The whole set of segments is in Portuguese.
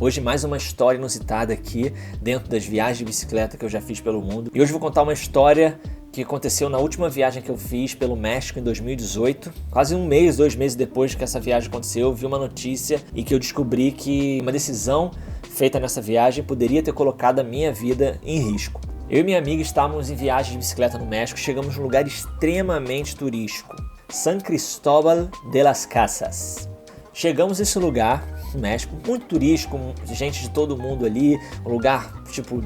Hoje mais uma história inusitada aqui dentro das viagens de bicicleta que eu já fiz pelo mundo. E hoje eu vou contar uma história que aconteceu na última viagem que eu fiz pelo México em 2018. Quase um mês, 2 meses depois que essa viagem aconteceu, eu vi uma notícia e que eu descobri que uma decisão feita nessa viagem poderia ter colocado a minha vida em risco. Eu e minha amiga estávamos em viagem de bicicleta no México, chegamos num lugar extremamente turístico, San Cristóbal de las Casas. Chegamos nesse lugar, no México, muito turístico, gente de todo mundo ali, um lugar,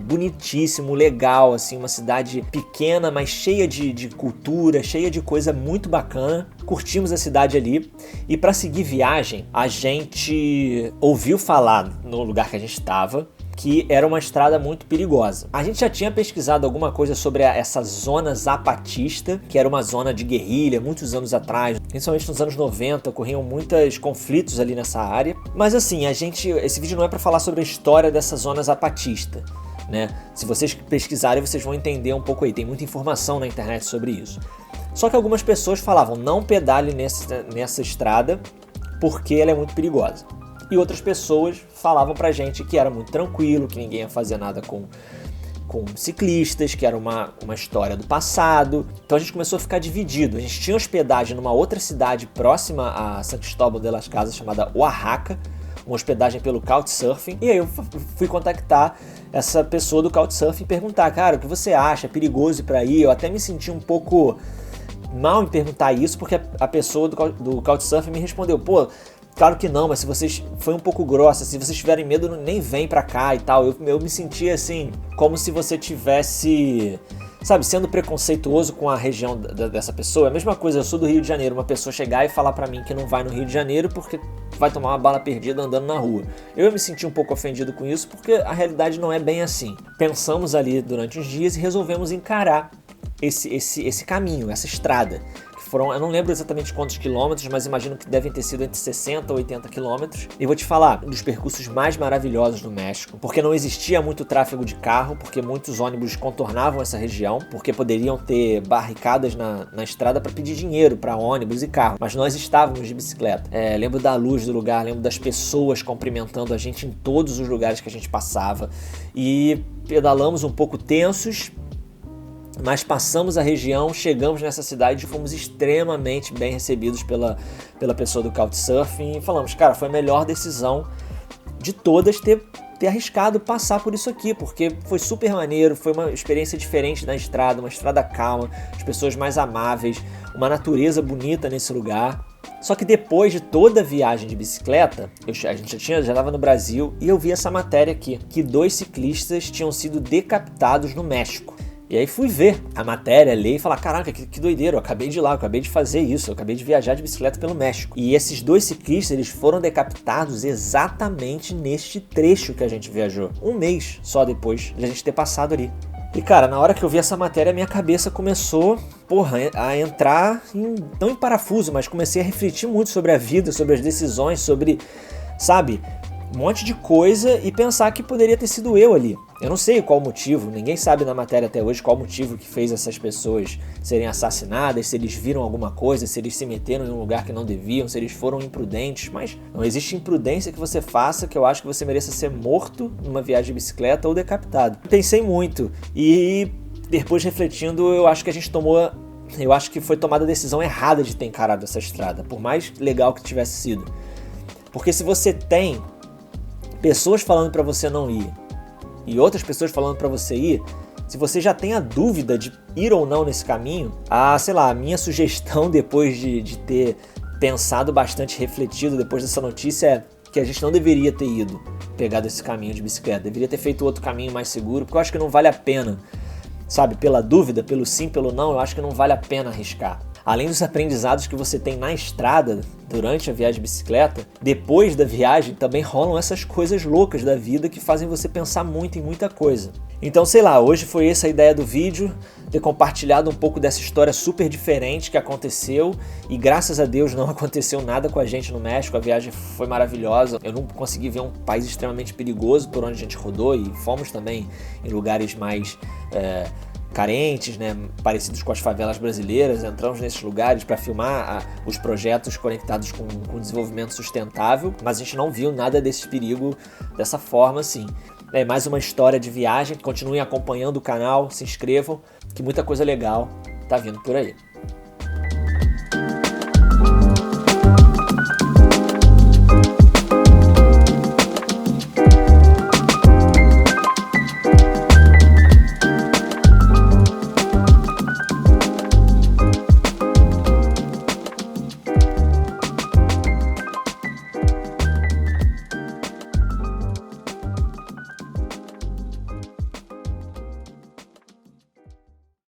bonitíssimo, legal, assim, uma cidade pequena, mas cheia de cultura, cheia de coisa muito bacana. Curtimos a cidade ali e para seguir viagem, a gente ouviu falar no lugar que a gente estava que era uma estrada muito perigosa. A gente já tinha pesquisado alguma coisa sobre essa zona zapatista, que era uma zona de guerrilha muitos anos atrás, principalmente nos anos 90, ocorriam muitos conflitos ali nessa área. Mas assim, esse vídeo não é para falar sobre a história dessa zona zapatista, né? Se vocês pesquisarem, vocês vão entender um pouco aí, tem muita informação na internet sobre isso. Só que algumas pessoas falavam, não pedale nessa estrada, porque ela é muito perigosa. E outras pessoas falavam pra gente que era muito tranquilo, que ninguém ia fazer nada com ciclistas, que era uma história do passado. Então a gente começou a ficar dividido. A gente tinha hospedagem numa outra cidade próxima a San Cristóbal de las Casas, chamada Oaxaca, uma hospedagem pelo Couchsurfing. E aí eu fui contactar essa pessoa do Couchsurfing e perguntar, cara, o que você acha? É perigoso ir pra aí? Eu até me senti um pouco mal em perguntar isso, porque a pessoa do Couchsurfing me respondeu, pô, claro que não, mas se vocês... Foi um pouco grossa, se vocês tiverem medo, nem vem pra cá e tal. Eu me senti assim, como se você tivesse, sabe, sendo preconceituoso com a região dessa pessoa. É a mesma coisa, eu sou do Rio de Janeiro, uma pessoa chegar e falar pra mim que não vai no Rio de Janeiro porque vai tomar uma bala perdida andando na rua. Eu me senti um pouco ofendido com isso, porque a realidade não é bem assim. Pensamos ali durante uns dias e resolvemos encarar esse caminho, essa estrada. Eu não lembro exatamente quantos quilômetros, mas imagino que devem ter sido entre 60 e 80 quilômetros. E vou te falar, um dos percursos mais maravilhosos no México, porque não existia muito tráfego de carro, porque muitos ônibus contornavam essa região, porque poderiam ter barricadas na estrada para pedir dinheiro para ônibus e carro, mas nós estávamos de bicicleta. Lembro da luz do lugar, lembro das pessoas cumprimentando a gente em todos os lugares que a gente passava. E pedalamos um pouco tensos, mas passamos a região, chegamos nessa cidade e fomos extremamente bem recebidos pela pessoa do Couchsurfing e falamos, cara, foi a melhor decisão de todas ter arriscado passar por isso aqui, porque foi super maneiro, foi uma experiência diferente na estrada, uma estrada calma, as pessoas mais amáveis, uma natureza bonita nesse lugar. Só que depois de toda a viagem de bicicleta, a gente já estava no Brasil e eu vi essa matéria aqui, que 2 ciclistas tinham sido decapitados no México. E aí fui ver a matéria, ler e falar, caraca, que doideira, eu acabei de ir lá, eu acabei de fazer isso, eu acabei de viajar de bicicleta pelo México. E esses 2 ciclistas, eles foram decapitados exatamente neste trecho que a gente viajou. Um mês só depois de a gente ter passado ali. E cara, na hora que eu vi essa matéria, minha cabeça começou, a entrar não em parafuso, mas comecei a refletir muito sobre a vida, sobre as decisões, sobre, sabe, um monte de coisa e pensar que poderia ter sido eu ali. Eu não sei qual o motivo, ninguém sabe na matéria até hoje qual o motivo que fez essas pessoas serem assassinadas, se eles viram alguma coisa, se eles se meteram em um lugar que não deviam, se eles foram imprudentes, mas não existe imprudência que você faça que eu acho que você mereça ser morto numa viagem de bicicleta ou decapitado. Pensei muito e depois refletindo, eu acho que foi tomada a decisão errada de ter encarado essa estrada, por mais legal que tivesse sido. Porque se você tem pessoas falando pra você não ir e outras pessoas falando pra você ir, se você já tem a dúvida de ir ou não nesse caminho, a minha sugestão depois de ter pensado bastante, refletido depois dessa notícia é que a gente não deveria ter ido, pegado esse caminho de bicicleta, deveria ter feito outro caminho mais seguro, porque eu acho que não vale a pena, sabe, pela dúvida, pelo sim, pelo não, eu acho que não vale a pena arriscar. Além dos aprendizados que você tem na estrada, durante a viagem de bicicleta, depois da viagem também rolam essas coisas loucas da vida que fazem você pensar muito em muita coisa. Então, hoje foi essa a ideia do vídeo, ter compartilhado um pouco dessa história super diferente que aconteceu e graças a Deus não aconteceu nada com a gente no México, a viagem foi maravilhosa, eu não consegui ver um país extremamente perigoso por onde a gente rodou e fomos também em lugares mais carentes, né, parecidos com as favelas brasileiras. Entramos nesses lugares para filmar os projetos conectados com desenvolvimento sustentável, mas a gente não viu nada desse perigo dessa forma assim. É mais uma história de viagem. Continuem acompanhando o canal, se inscrevam, que muita coisa legal tá vindo por aí.